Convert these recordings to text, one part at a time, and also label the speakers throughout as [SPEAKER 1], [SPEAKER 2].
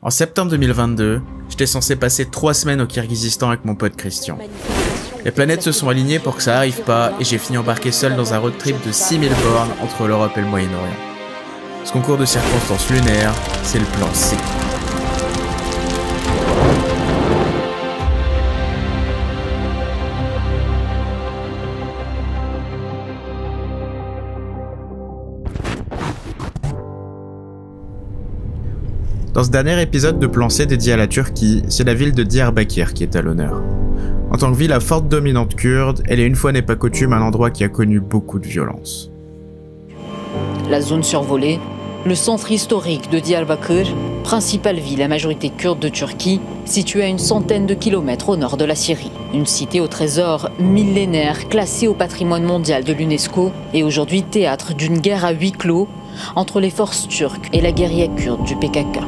[SPEAKER 1] En septembre 2022, j'étais censé passer 3 semaines au Kirghizistan avec mon pote Christian. Les planètes se sont alignées pour que ça arrive pas et j'ai fini embarqué seul dans un road trip de 6000 bornes entre l'Europe et le Moyen-Orient. Ce concours de circonstances lunaires, c'est le plan C. Dans ce dernier épisode de Plan C dédié à la Turquie, c'est la ville de Diyarbakır qui est à l'honneur. En tant que ville à forte dominante kurde, elle est une fois n'est pas coutume un endroit qui a connu beaucoup de violence.
[SPEAKER 2] La zone survolée, le centre historique de Diyarbakır, principale ville à majorité kurde de Turquie, située à une centaine de kilomètres au nord de la Syrie. Une cité au trésor millénaire classée au patrimoine mondial de l'UNESCO et aujourd'hui théâtre d'une guerre à huis clos entre les forces turques et la guérilla kurde du PKK.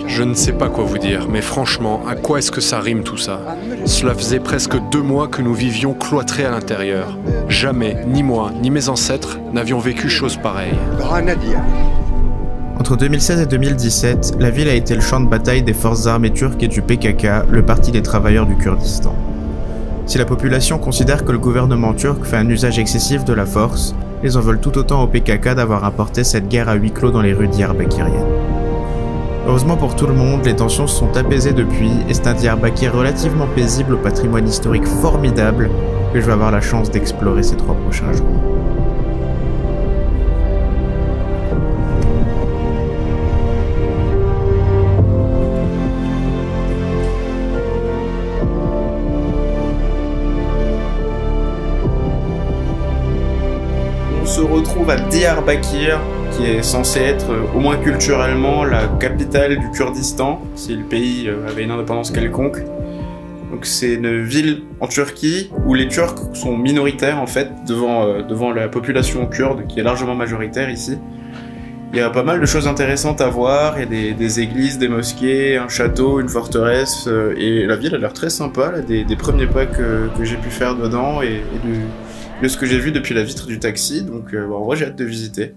[SPEAKER 3] Je ne sais pas quoi vous dire, mais franchement, à quoi est-ce que ça rime tout ça? Cela faisait presque 2 mois que nous vivions cloîtrés à l'intérieur. Jamais, ni moi, ni mes ancêtres, n'avions vécu chose pareille.
[SPEAKER 1] Entre 2016 et 2017, la ville a été le champ de bataille des forces armées turques et du PKK, le Parti des travailleurs du Kurdistan. Si la population considère que le gouvernement turc fait un usage excessif de la force, ils en veulent tout autant au PKK d'avoir importé cette guerre à huis clos dans les rues diyarbakiriennes. Heureusement pour tout le monde, les tensions se sont apaisées depuis et c'est un Diyarbakır relativement paisible au patrimoine historique formidable que je vais avoir la chance d'explorer ces 3 prochains jours. On se retrouve à Diyarbakır, qui est censé être, au moins culturellement, la capitale du Kurdistan, si le pays avait une indépendance quelconque. Donc c'est une ville en Turquie où les Turcs sont minoritaires en fait devant la population kurde qui est largement majoritaire ici. Il y a pas mal de choses intéressantes à voir, il y a des églises, des mosquées, un château, une forteresse, et la ville a l'air très sympa, là, des premiers pas que j'ai pu faire dedans et de ce que j'ai vu depuis la vitre du taxi, donc en vrai j'ai hâte de visiter.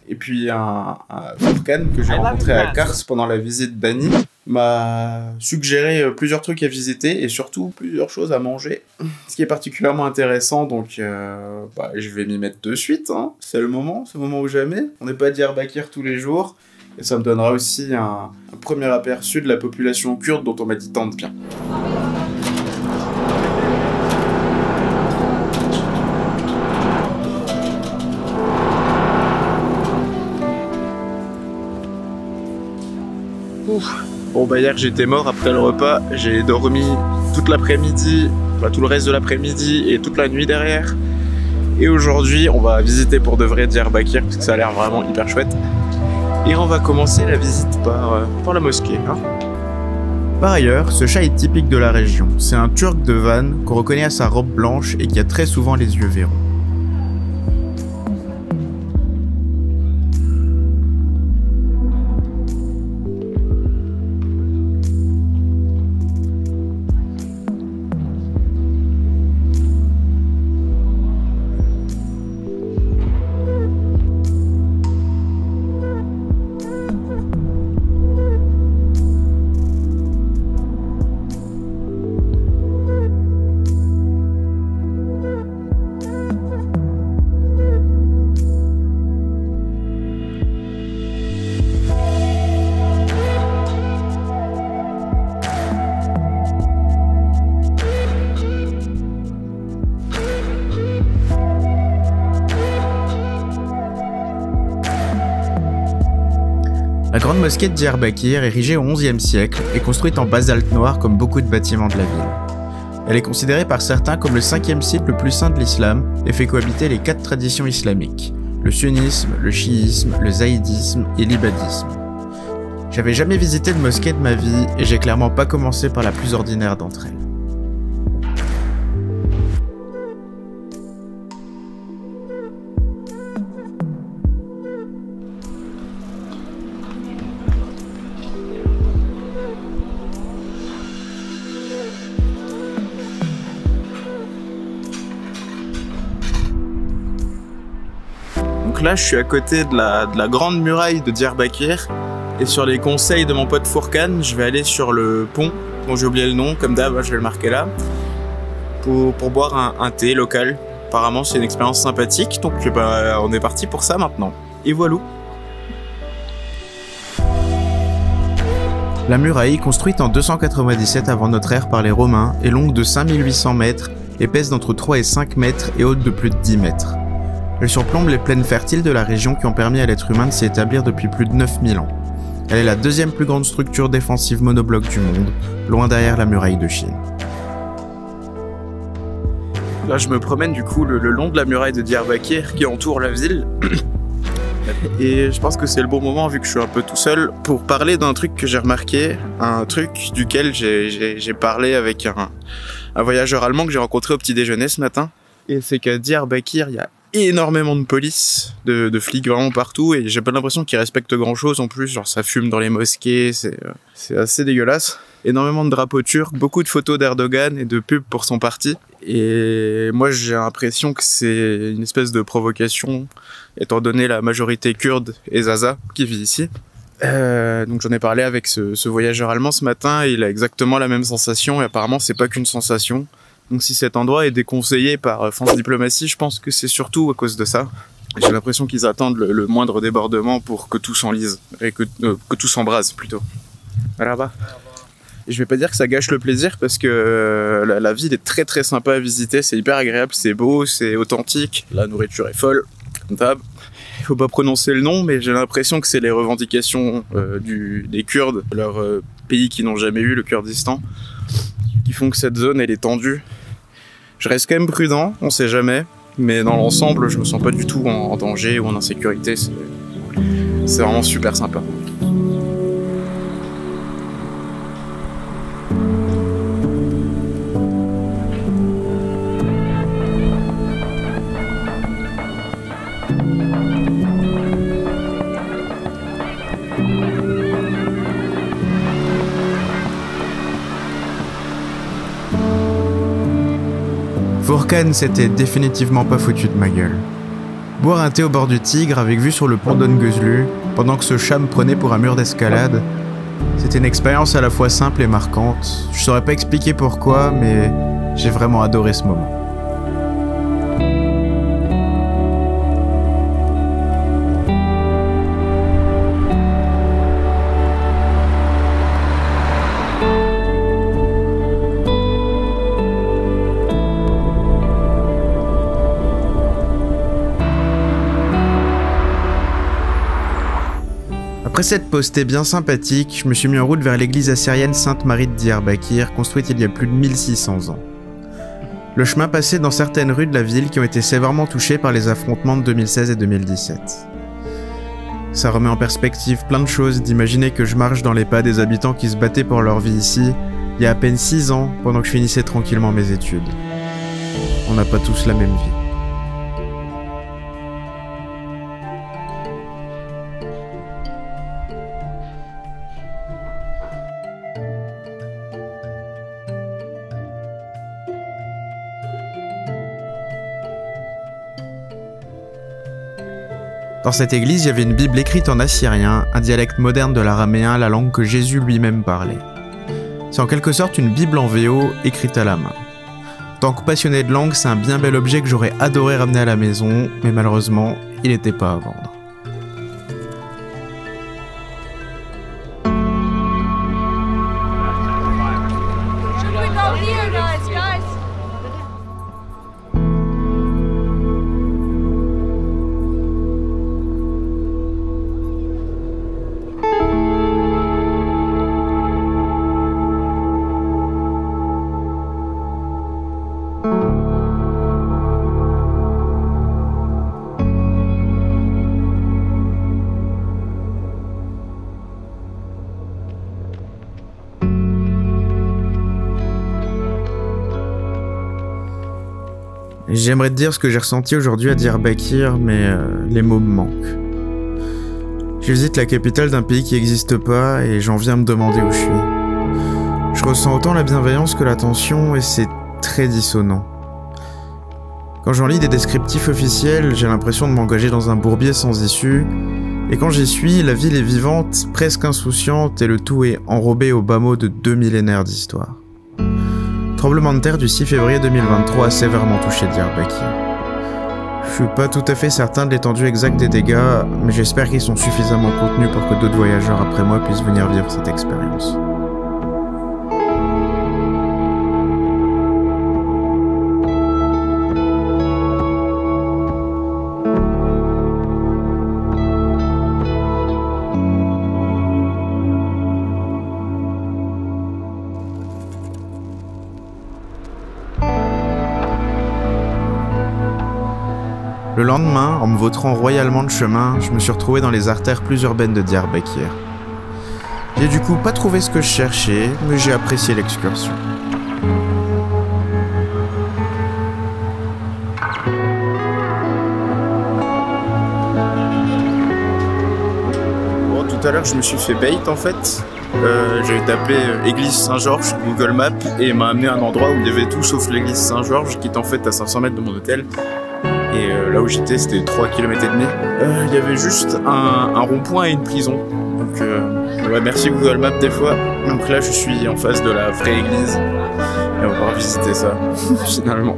[SPEAKER 1] Et puis un Furkan que j'ai rencontré à Kars pendant la visite d'Annie m'a suggéré plusieurs trucs à visiter et surtout plusieurs choses à manger, ce qui est particulièrement intéressant, donc je vais m'y mettre de suite, hein. C'est le moment ou jamais. On n'est pas à Diyarbakır tous les jours et ça me donnera aussi un premier aperçu de la population kurde dont on m'a dit tant de bien. Bon hier j'étais mort après le repas, j'ai dormi toute l'après-midi, tout le reste de l'après-midi et toute la nuit derrière. Et aujourd'hui on va visiter pour de vrai Diyarbakır parce que ça a l'air vraiment hyper chouette. Et on va commencer la visite par la mosquée. Hein. Par ailleurs, ce chat est typique de la région. C'est un Turc de Van qu'on reconnaît à sa robe blanche et qui a très souvent les yeux verrons. La grande mosquée de Diyarbakır, érigée au XIe siècle, est construite en basalte noir comme beaucoup de bâtiments de la ville. Elle est considérée par certains comme le 5e site le plus saint de l'islam et fait cohabiter les 4 traditions islamiques, le sunnisme, le chiisme, le zaïdisme et l'ibadisme. J'avais jamais visité de mosquée de ma vie et j'ai clairement pas commencé par la plus ordinaire d'entre elles. Donc là, je suis à côté de la grande muraille de Diyarbakir. Et sur les conseils de mon pote Fourkan, je vais aller sur le pont, dont j'ai oublié le nom, comme d'hab, je vais le marquer là, pour boire un thé local. Apparemment, c'est une expérience sympathique, donc on est parti pour ça maintenant. Et voilà. La muraille, construite en 297 avant notre ère par les Romains, est longue de 5800 mètres, épaisse d'entre 3 et 5 mètres et haute de plus de 10 mètres. Elle surplombe les plaines fertiles de la région qui ont permis à l'être humain de s'y établir depuis plus de 9000 ans. Elle est la deuxième plus grande structure défensive monobloc du monde, loin derrière la muraille de Chine. Là, je me promène du coup le long de la muraille de Diyarbakir qui entoure la ville. Et je pense que c'est le bon moment, vu que je suis un peu tout seul, pour parler d'un truc que j'ai remarqué, un truc duquel j'ai parlé avec un voyageur allemand que j'ai rencontré au petit déjeuner ce matin. Et c'est qu'à Diyarbakir, il y a énormément de police, de flics vraiment partout, et j'ai pas l'impression qu'ils respectent grand chose en plus, genre ça fume dans les mosquées, c'est assez dégueulasse. Énormément de drapeaux turcs, beaucoup de photos d'Erdogan et de pubs pour son parti. Et moi j'ai l'impression que c'est une espèce de provocation, étant donné la majorité kurde et zaza qui vit ici. Donc j'en ai parlé avec ce voyageur allemand ce matin, et il a exactement la même sensation, et apparemment c'est pas qu'une sensation. Donc si cet endroit est déconseillé par France Diplomatie, je pense que c'est surtout à cause de ça. J'ai l'impression qu'ils attendent le moindre débordement pour que tout s'enlise, et que tout s'embrase plutôt. Là-bas. Et je vais pas dire que ça gâche le plaisir, parce que la ville est très très sympa à visiter, c'est hyper agréable, c'est beau, c'est authentique, la nourriture est folle, comme d'hab. Il faut pas prononcer le nom, mais j'ai l'impression que c'est les revendications des Kurdes, leur pays qui n'ont jamais eu, le Kurdistan, qui font que cette zone elle est tendue. Je reste quand même prudent, on sait jamais, mais dans l'ensemble, je me sens pas du tout en danger ou en insécurité, c'est vraiment super sympa. Fourkan s'était définitivement pas foutu de ma gueule. Boire un thé au bord du Tigre avec vue sur le pont d'Ongözlü, pendant que ce chat me prenait pour un mur d'escalade, c'était une expérience à la fois simple et marquante. Je saurais pas expliquer pourquoi, mais j'ai vraiment adoré ce moment. Après cette postée bien sympathique, je me suis mis en route vers l'église assyrienne Sainte-Marie de Diyarbakir, construite il y a plus de 1600 ans. Le chemin passait dans certaines rues de la ville qui ont été sévèrement touchées par les affrontements de 2016 et 2017. Ça remet en perspective plein de choses d'imaginer que je marche dans les pas des habitants qui se battaient pour leur vie ici, il y a à peine 6 ans, pendant que je finissais tranquillement mes études. On n'a pas tous la même vie. Dans cette église, il y avait une Bible écrite en assyrien, un dialecte moderne de l'araméen, la langue que Jésus lui-même parlait. C'est en quelque sorte une Bible en VO, écrite à la main. En tant que passionné de langue, c'est un bien bel objet que j'aurais adoré ramener à la maison, mais malheureusement, il n'était pas à vendre. J'aimerais te dire ce que j'ai ressenti aujourd'hui à Diyarbakir, mais les mots me manquent. Je visite la capitale d'un pays qui n'existe pas et j'en viens me demander où je suis. Je ressens autant la bienveillance que la tension et c'est très dissonant. Quand j'en lis des descriptifs officiels, j'ai l'impression de m'engager dans un bourbier sans issue, et quand j'y suis, la ville est vivante, presque insouciante, et le tout est enrobé au bas mot de 2 millénaires d'histoire. Tremblement de terre du 6 février 2023 a sévèrement touché Diyarbakir. Je suis pas tout à fait certain de l'étendue exacte des dégâts, mais j'espère qu'ils sont suffisamment contenus pour que d'autres voyageurs après moi puissent venir vivre cette expérience. Le lendemain, en me vautrant royalement de chemin, je me suis retrouvé dans les artères plus urbaines de Diyarbakir. J'ai du coup pas trouvé ce que je cherchais, mais j'ai apprécié l'excursion. Bon, tout à l'heure je me suis fait bait en fait. J'avais tapé église Saint-Georges Google Maps et il m'a amené à un endroit où il y avait tout sauf l'église Saint-Georges qui est en fait à 500 mètres de mon hôtel. Et là où j'étais, c'était 3 km et demi. Il y avait juste un rond-point et une prison. Donc ouais, merci Google Maps des fois. Donc là, je suis en face de la vraie église. Et on va pouvoir visiter ça, finalement.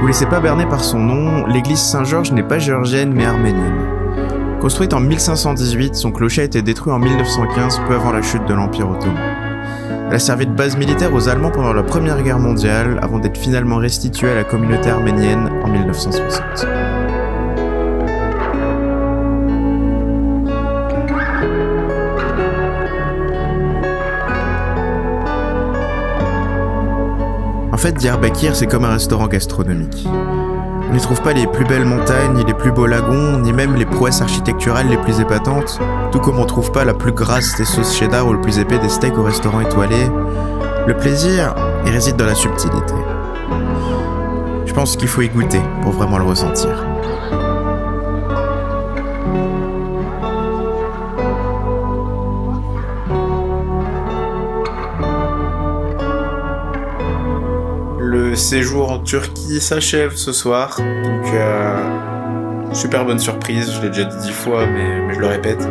[SPEAKER 1] Vous laissez pas berner par son nom, l'église Saint-Georges n'est pas géorgienne mais arménienne. Construite en 1518, son clocher a été détruit en 1915, peu avant la chute de l'Empire ottoman. Elle a servi de base militaire aux Allemands pendant la Première Guerre mondiale, avant d'être finalement restituée à la communauté arménienne en 1960. En fait, Diyarbakir, c'est comme un restaurant gastronomique. On n'y trouve pas les plus belles montagnes, ni les plus beaux lagons, ni même les prouesses architecturales les plus épatantes, tout comme on trouve pas la plus grasse des sauces cheddar ou le plus épais des steaks au restaurant étoilé. Le plaisir, il réside dans la subtilité. Je pense qu'il faut y goûter pour vraiment le ressentir. Le séjour en Turquie s'achève ce soir, donc super bonne surprise, je l'ai déjà dit 10 fois mais je le répète,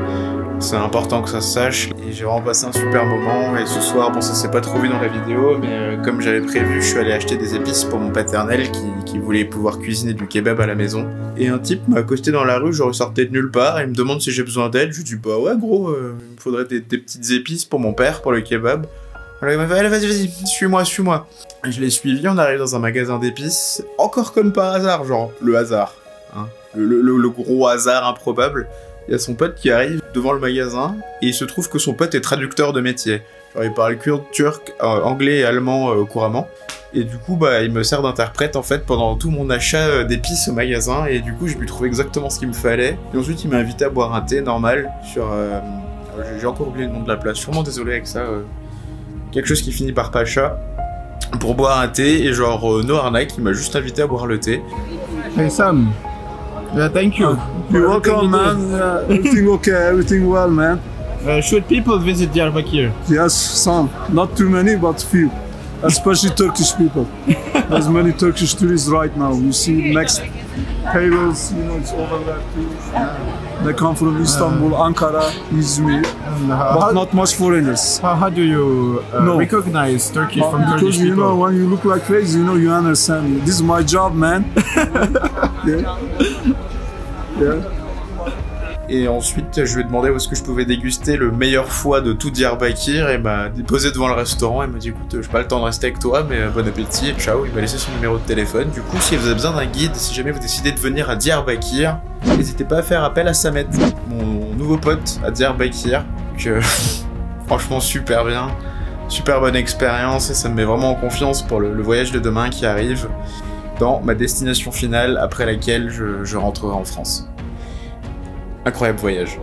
[SPEAKER 1] c'est important que ça se sache et j'ai vraiment passé un super moment et ce soir, bon ça s'est pas trop vu dans la vidéo mais comme j'avais prévu, je suis allé acheter des épices pour mon paternel qui voulait pouvoir cuisiner du kebab à la maison et un type m'a accosté dans la rue, je ressortais de nulle part et il me demande si j'ai besoin d'aide, je lui dis bah ouais gros, il me faudrait des petites épices pour mon père, pour le kebab. Alors il m'a fait, allez vas-y, suis-moi. Je l'ai suivi, on arrive dans un magasin d'épices, encore comme par hasard, genre le hasard, hein, le gros hasard improbable. Il y a son pote qui arrive devant le magasin, et il se trouve que son pote est traducteur de métier. Genre il parle kurde, turc, anglais et allemand couramment. Et du coup, bah, il me sert d'interprète en fait pendant tout mon achat d'épices au magasin, et du coup j'ai pu trouver exactement ce qu'il me fallait. Et ensuite il m'a invité à boire un thé normal sur... j'ai encore oublié le nom de la place, je suis vraiment désolé avec ça. Quelque chose qui finit par Pacha, pour boire un thé, et genre no arnaque, il m'a juste invité à boire le thé.
[SPEAKER 4] Hey Sam, yeah, thank you.
[SPEAKER 5] You're welcome, man. Everything okay, everything well, man.
[SPEAKER 4] Should people visit Diyarbakir?
[SPEAKER 5] Yes, some. Not too many, but few. Especially Turkish people. There's many Turkish tourists right now. You see next tables, you know, it's over there too. They come from Istanbul, Ankara, Izmir, but not much foreigners.
[SPEAKER 4] How do you recognize Turkish from Kurdish
[SPEAKER 5] because, you
[SPEAKER 4] people?
[SPEAKER 5] know, when you look like crazy, you know, you understand. This is my job, man. Yeah.
[SPEAKER 1] Et ensuite, je lui ai demandé où est-ce que je pouvais déguster le meilleur foie de tout Diyarbakir, et il m'a déposé devant le restaurant, et m'a dit écoute, j'ai pas le temps de rester avec toi, mais bon appétit, et ciao, il m'a laissé son numéro de téléphone. Du coup, si vous avez besoin d'un guide, si jamais vous décidez de venir à Diyarbakir, n'hésitez pas à faire appel à Samet, mon nouveau pote à Diyarbakir, que franchement super bien, super bonne expérience, et ça me met vraiment en confiance pour le voyage de demain qui arrive, dans ma destination finale après laquelle je rentrerai en France. Incroyable voyage.